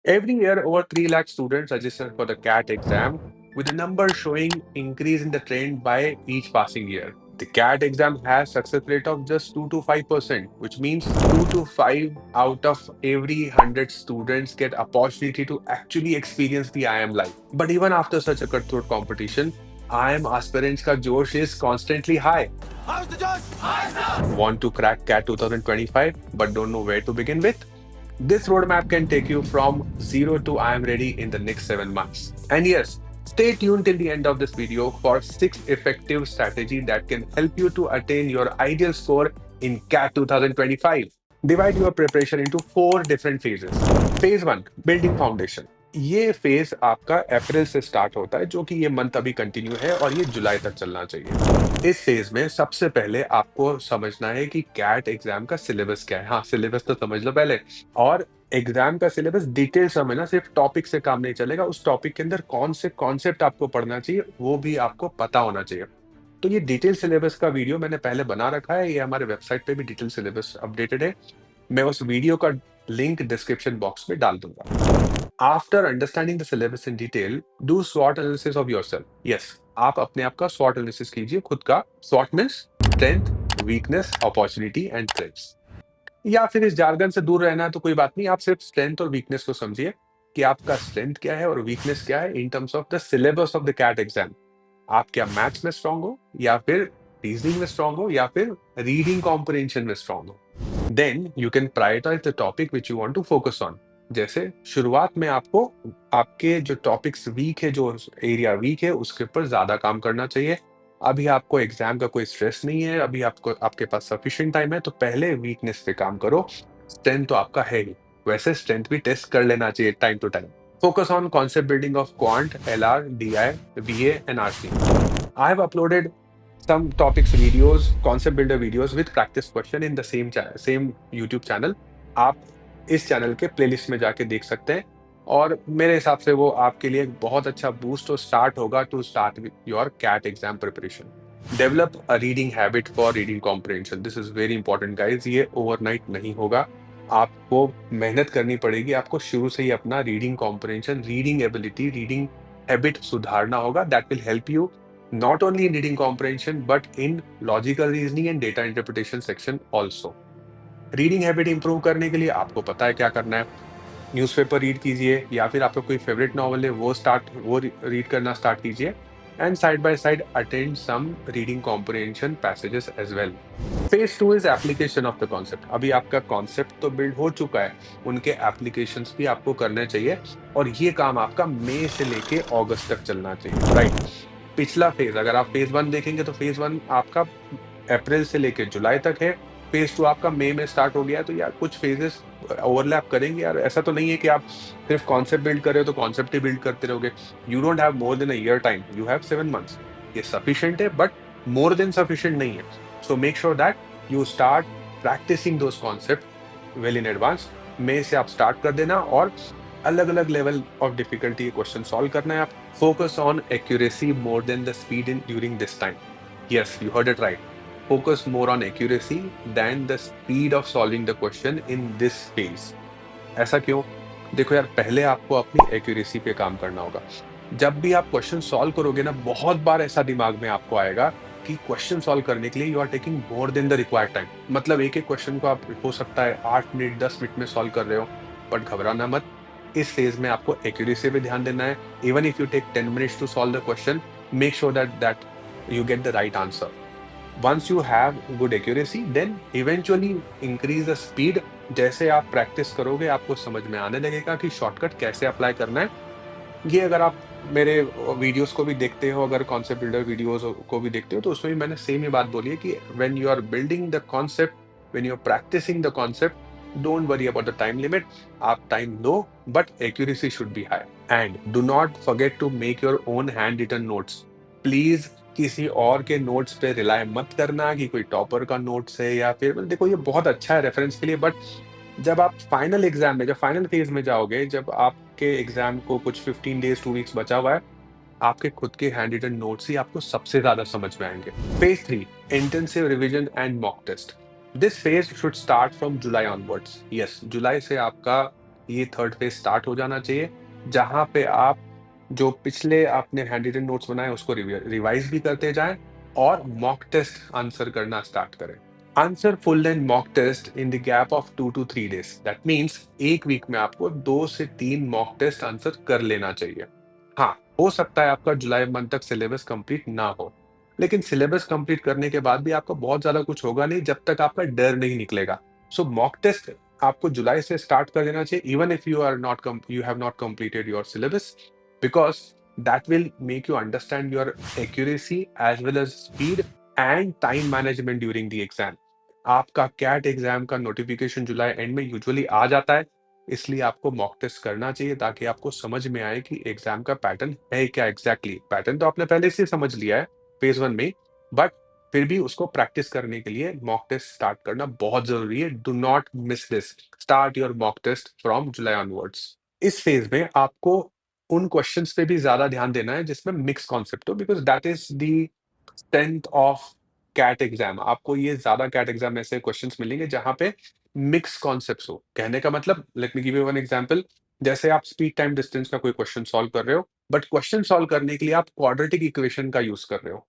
Every year, over 3 lakh students register for the CAT exam, with the number showing increase in the trend by each passing year. The CAT exam has success rate of just 2 to 5%, which means 2 to 5 out of every 100 students get opportunity to actually experience the IIM life. But even after such a cutthroat competition, IIM aspirants ka josh is constantly high. How's the Josh? High, sir! Want to crack CAT 2025 but don't know where to begin with? This roadmap can take you from zero to I am ready in the next 7 months. And yes, stay tuned till the end of this video for 6 effective strategies that can help you to attain your ideal score in CAT 2025. Divide your preparation into 4 different phases. Phase 1, building foundation. ये phase आपका अप्रैल से start होता है, जो कि ये month अभी continue है और ये जुलाई तक चलना चाहिए। इस फेज में सबसे पहले आपको समझना है कि कैट एग्जाम का सिलेबस क्या है। हाँ, सिलेबस तो समझ लो पहले। और एग्जाम का सिलेबस डिटेल समझना, सिर्फ टॉपिक से काम नहीं चलेगा। उस टॉपिक के अंदर कौन से कॉन्सेप्ट आपको पढ़ना चाहिए वो भी आपको पता होना चाहिए। तो ये डिटेल सिलेबस का वीडियो मैंने पहले बना रखा है, ये हमारे वेबसाइट पे भी डिटेल सिलेबस अपडेटेड है। मैं उस वीडियो का लिंक डिस्क्रिप्शन बॉक्स में डाल दूंगा। After understanding the syllabus in detail, do स्वॉट एनालिसिस ऑफ योरसेल्फ। यस, आप अपने आप का स्वॉट एनालिसिस कीजिए, खुद का। स्वॉट means strength, weakness, opportunity and threats. या फिर इस जार्गन से दूर रहना है तो कोई बात नहीं, आप सिर्फ स्ट्रेंथ और वीकनेस को समझिए कि आपका स्ट्रेंथ क्या है और वीकनेस क्या है in terms of the syllabus of the CAT exam. आप क्या मैथ्स में स्ट्रांग हो, या फिर रीजनिंग में स्ट्रांग हो, या फिर रीडिंग कॉम्प्रिहेंशन में स्ट्रांग हो। Then you can prioritize the topic which you want to focus on. जैसे शुरुआत में आपको आपके जो टॉपिक्स वीक है, जो एरिया वीक है, उसके ऊपर ज्यादा काम करना चाहिए। अभी आपको एग्जाम का कोई स्ट्रेस नहीं है, अभी आपको आपके पास सफिशिएंट टाइम है, तो पहले वीकनेस पे काम करो। स्ट्रेंथ तो आपका है ही, वैसे स्ट्रेंथ भी टेस्ट कर लेना चाहिए time to time. Focus on concept building of quant, LR, DI, VA, and RC. I have uploaded some topics videos, concept builder videos with practice question in the same YouTube channel. आप इस channel के playlist में जाके देख सकते हैं, और मेरे हिसाब से वो आपके लिए एक बहुत अच्छा बूस्ट और स्टार्ट होगा to start with your CAT exam preparation. Develop a reading habit for reading comprehension. This is very important guys, ये ओवरनाइट नहीं होगा। आपको मेहनत करनी पड़ेगी, आपको शुरू से ही अपना reading comprehension, reading ability, reading habit सुधारना होगा। That will help you not only in reading comprehension but in logical reasoning and data interpretation section also. Reading habit improve करने के लिए आपको पता है क्या करना है। न्यूज़पेपर रीड कीजिए, या फिर आपका कोई फेवरेट नॉवल है वो रीड करना स्टार्ट कीजिए। And side by side attend some reading comprehension passages as well. Phase 2 is application of the concept. अभी आपका कॉन्सेप्ट तो बिल्ड हो चुका है, उनके एप्लीकेशंस भी आपको करने चाहिए, और ये काम आपका मई से लेके अगस्त तक चलना चाहिए, राइट। पिछला फेज, अगर आप फेज 1 देखेंगे तो फेज 1 आपका अप्रैल से लेके जुलाई तक है। फेज 2 आपका मई में स्टार्ट हो गया है। तो यार कुछ फेजेस ओवरलैप करेंगे यार, ऐसा तो नहीं है कि आप सिर्फ कॉन्सेप्ट बिल्ड कर रहे हो तो कॉन्सेप्ट ही बिल्ड करते रहोगे। You don't have more than a year time, you have 7 months. ये सफिशिएंट है बट मोर देन सफिशिएंट नहीं है। So make sure that you start practising those concept well in advance. मई से आप स्टार्ट कर देना, और अलग अलग level of difficulty question solve करना है। आप focus on accuracy more than the speed in during this time. Yes, you heard it right. Focus more on accuracy than the speed of solving the question in this phase. ऐसा क्यों? देखो यार, पहले आपको अपनी एक्यूरेसी पे काम करना होगा। जब भी आप क्वेश्चन सॉल्व करोगे ना, बहुत बार ऐसा दिमाग में आपको आएगा कि क्वेश्चन सॉल्व करने के लिए you are taking more than the required time. मतलब एक एक क्वेश्चन को आप हो सकता है 8 मिनट 10 मिनट में सॉल्व कर रहे हो, बट घबराना मत। इस फेज में आपको एक्यूरेसी पे ध्यान देना है। Even if you take 10 minutes to solve the question, make sure that you get the right answer. Once you have good accuracy, then eventually increase the speed. जैसे आप प्रैक्टिस करोगे आपको समझ में आने लगेगा कि शॉर्टकट कैसे अप्लाई करना है। ये अगर आप मेरे वीडियोस को भी देखते हो, अगर कॉन्सेप्ट बिल्डर वीडियोस को भी देखते हो, तो उसमें भी मैंने सेम ही बात बोली है कि when you are building the concept, when you are practicing the concept, don't worry about the time limit. आप टाइम दो, but accuracy should be high. And do not forget to make your own hand written notes. Please किसी और के notes पे rely मत करना कि कोई टॉपर का नोट्स है, या फिर देखो ये बहुत अच्छा है रेफरेंस के लिए, बट जब आप फाइनल एग्जाम में, जब फाइनल फेज में जाओगे, जब आपके एग्जाम को कुछ 15 डेज 2 वीक्स बचा हुआ है, आपके खुद के हैंड रिटन नोट्स ही आपको सबसे ज्यादा समझ में आएंगे। Phase 3, intensive revision and mock test. This phase should start from July onwards. Yes, जुलाई से आपका ये थर्ड फेज स्टार्ट हो जाना चाहिए, जहाँ पे आप जो पिछले आपने हैंड रिटन नोट्स बनाए उसको रिवाइज भी करते जाएं और मॉक टेस्ट आंसर करना स्टार्ट करें। Answer full length mock test in the gap of 2 to 3 days। That means एक वीक में आपको 2 से 3 मॉक टेस्ट आंसर कर लेना चाहिए। हाँ, हो सकता है आपका जुलाई मंथ तक सिलेबस कंप्लीट ना हो, लेकिन सिलेबस कंप्लीट करने के बाद भी आपका बहुत ज्यादा कुछ होगा नहीं जब तक आपका डर नहीं निकलेगा। सो मॉक टेस्ट आपको जुलाई से स्टार्ट कर देना चाहिए, even if you have not completed your syllabus, because that will make you understand your accuracy as well as speed and time management during the exam। आपका कैट एग्जाम का notification July and में usually आ जाता है, इसलिए आपको mock test करना चाहिए ताकि आपको समझ में आए कि एग्जाम का पैटर्न है क्या एग्जैक्टली। पैटर्न तो आपने पहले से समझ लिया है फेज 1 में, बट फिर भी उसको प्रैक्टिस करने के लिए मॉक टेस्ट स्टार्ट करना बहुत जरूरी है। Do not miss this. Start your mock test from July onwards. इस फेज में आपको उन क्वेश्चंस पे भी ज्यादा ध्यान देना है जिसमें मिक्स कॉन्सेप्ट हो, because that is the strength of CAT exam. आपको ये ज्यादा कैट एग्जाम में ऐसे क्वेश्चंस मिलेंगे जहां पे मिक्स कॉन्सेप्ट्स हो। कहने का मतलब, let me give you one example. जैसे आप स्पीड टाइम डिस्टेंस का कोई क्वेश्चन सॉल्व कर रहे हो, बट क्वेश्चन सॉल्व करने के लिए आप क्वाड्रेटिक इक्वेशन का यूज कर रहे हो।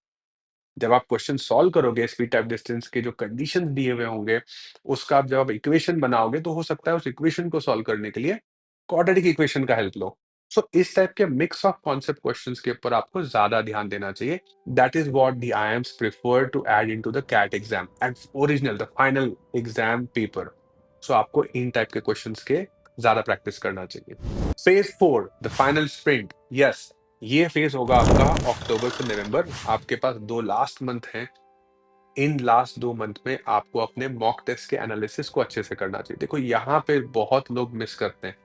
जब आप क्वेश्चन सॉल्व करोगे स्पीड टाइम डिस्टेंस के जो कंडीशंस दिए हुए होंगे, उसका आप जब आप इक्वेशन बनाओगे तो हो सकता है उस इक्वेशन को सॉल्व करने के लिए क्वाड्रेटिक इक्वेशन का हेल्प लो। सो इस टाइप के मिक्स ऑफ कॉन्सेप्ट क्वेश्चंस के ऊपर आपको ज्यादा ध्यान देना चाहिए। That is what the IIMs prefer to add into the CAT exam and original the final exam paper. So आपको इन टाइप के क्वेश्चंस के ज्यादा प्रैक्टिस करना चाहिए। Phase 4, the final sprint. Yes, ये फेज होगा आपका अक्टूबर से नवंबर। आपके पास 2 लास्ट मंथ हैं। इन लास्ट 2 मंथ में आपको अपने मॉक टेस्ट के एनालिसिस को अच्छे से करना चाहिए। देखो, यहाँ पे बहुत लोग मिस करते हैं।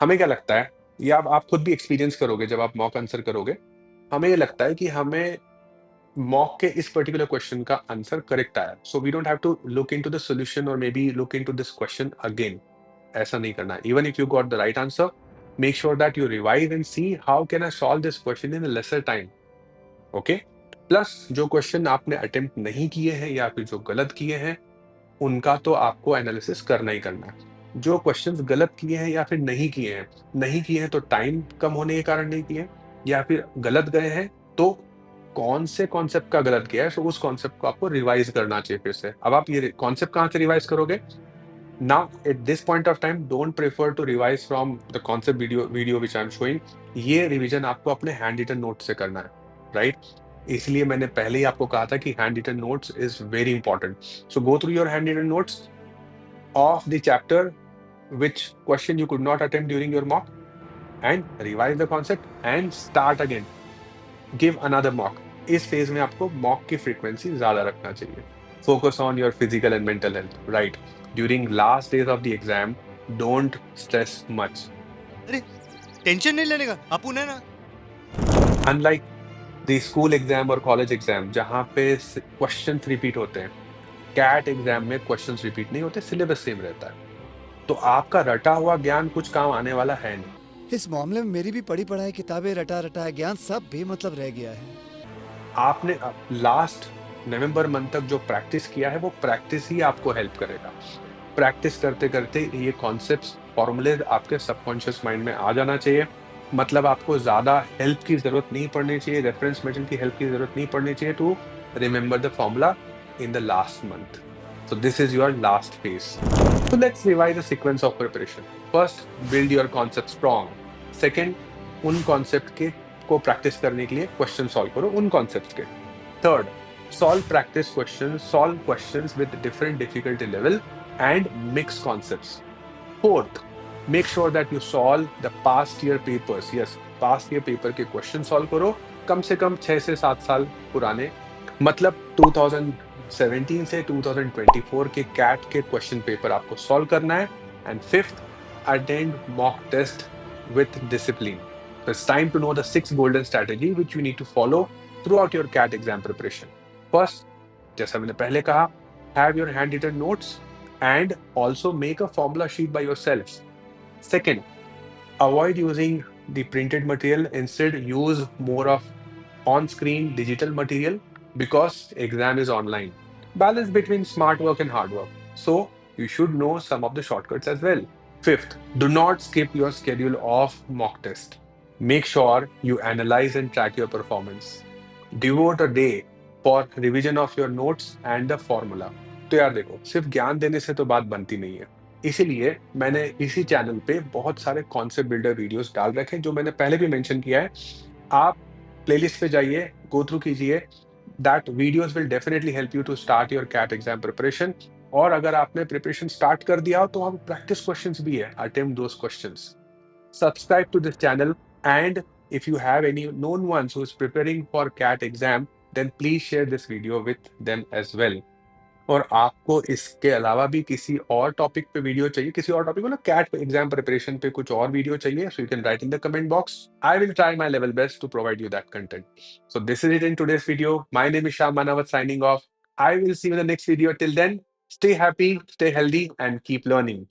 हमें क्या लगता है, या आप खुद भी एक्सपीरियंस करोगे जब आप मॉक आंसर करोगे, हमें ये लगता है कि हमें मॉक के इस पर्टिकुलर क्वेश्चन का आंसर करेक्ट आया, so we don't have to look into the solution और maybe look into this question again. ऐसा नहीं करना है। Even if you got the right answer, make sure that you revise and see how can I solve this question in lesser time. Okay. Plus जो question आपने attempt नहीं किए हैं या फिर जो गलत किए हैं, उनका तो आपको एनालिसिस करना ही करना है। जो क्वेश्चंस गलत किए हैं या फिर नहीं किए हैं तो टाइम कम होने के कारण नहीं किए हैं, या फिर गलत गए हैं तो कौन से कॉन्सेप्ट का गलत गया है, तो उस कॉन्सेप्ट को आपको रिवाइज करना चाहिए फिर से। अब आप ये कॉन्सेप्ट कहाँ से रिवाइज करोगे? Now, at this point of time, don't prefer to revise from the concept video which I'm showing। ये रिवीजन आपको अपने हैंड रिटन नोट से करना है, राइट? इसलिए मैंने पहले ही आपको कहा था कि hand written notes is very important. So go through your hand written notes of the chapter which question you could not attempt during your mock, and revise the concept and start again, give another mock। इस phase में आपको mock की frequency ज्यादा रखना चाहिए। Focus on your physical and mental health, right? During last days of the exam, don't stress much. अरे tension नहीं लेने का, अपुन है ना। अनलाइक द स्कूल एग्जाम और कॉलेज एग्जाम जहाँ पे क्वेश्चन रिपीट होते हैं, कैट एग्जाम में क्वेश्चन रिपीट नहीं होते, सिलेबस सेम रहता है। तो आपका रटा हुआ ज्ञान कुछ काम आने वाला है नहीं। इस मामले में मेरी भी पढ़ी पढ़ाई किताबें, रटा रटाया ज्ञान सब बेमतलब रह गया है। आपने लास्ट नवंबर मंथ तक जो प्रैक्टिस किया है, वो प्रैक्टिस ही आपको हेल्प करेगा। प्रैक्टिस करते करते ये कॉन्सेप्ट्स, फॉर्मूले आपके सबकॉन्शियस माइंड में आ जाना चाहिए। मतलब आपको ज्यादा हेल्प की जरूरत नहीं पड़नी चाहिए, रेफरेंस मटेरियल की हेल्प की जरूरत नहीं पड़नी चाहिए to remember the formula in the last month. So this is your last phase। So let's revise the sequence of preparation। First, build your concept strong। Second, उन concept के को practice करने के लिए क्वेश्चन सॉल्व करो उन concepts के। Third, solve practice question, solve questions with different difficulty level and mix concepts. Fourth, make sure that you solve the past year papers. Yes, past year paper के question solve करो, कम से कम 6 से 7 साल पुराने, मतलब 2017 से 2024 के कैट के क्वेश्चन पेपर आपको सॉल्व करना है। And fifth, attend mock test with discipline. So it's time to know the 6 golden strategy which you need to follow throughout your CAT exam preparation। First, जैसा मैंने पहले कहा, have your handwritten notes and also make a formula sheet by yourself। Second, avoid using the printed material, instead use more of on-screen digital material because exam is online। Balance between smart work and hard work, so you should know some of the shortcuts as well। Fifth, do not skip your schedule of mock test. Make sure you analyze and track your performance. Devote a day for revision of your notes and the formula. तो यार देखो, सिर्फ ज्ञान देने से तो बात बनती नहीं है। इसीलिए मैंने इसी चैनल पे बहुत सारे कॉन्सेप्ट बिल्डर वीडियोस डाल रखे हैं जो मैंने पहले भी मेंशन किया है। आप प्लेलिस्ट पे जाइए, गो थ्रू कीजिए। That videos will definitely help you to start your CAT exam preparation. और अगर आपने प्रिपरेशन स्टार्ट कर दिया हो तो हम प्रैक्टिस क्वेश्चंस भी है, attempt those questions. Subscribe to this channel, and if you have any known ones who is preparing for CAT exam, then please share this video with them as well. और आपको इसके अलावा भी किसी और topic पे वीडियो चाहिए, किसी और टॉपिक मतलब कैट एग्जाम प्रिपरेशन पे कुछ और वीडियो चाहिए, so you can write in the comment box. I will try my level best to provide you that content. So this is it in today's video. My name is Shyam Manawat signing off. I will see you in the next video. Till then, stay happy, stay healthy, and keep learning.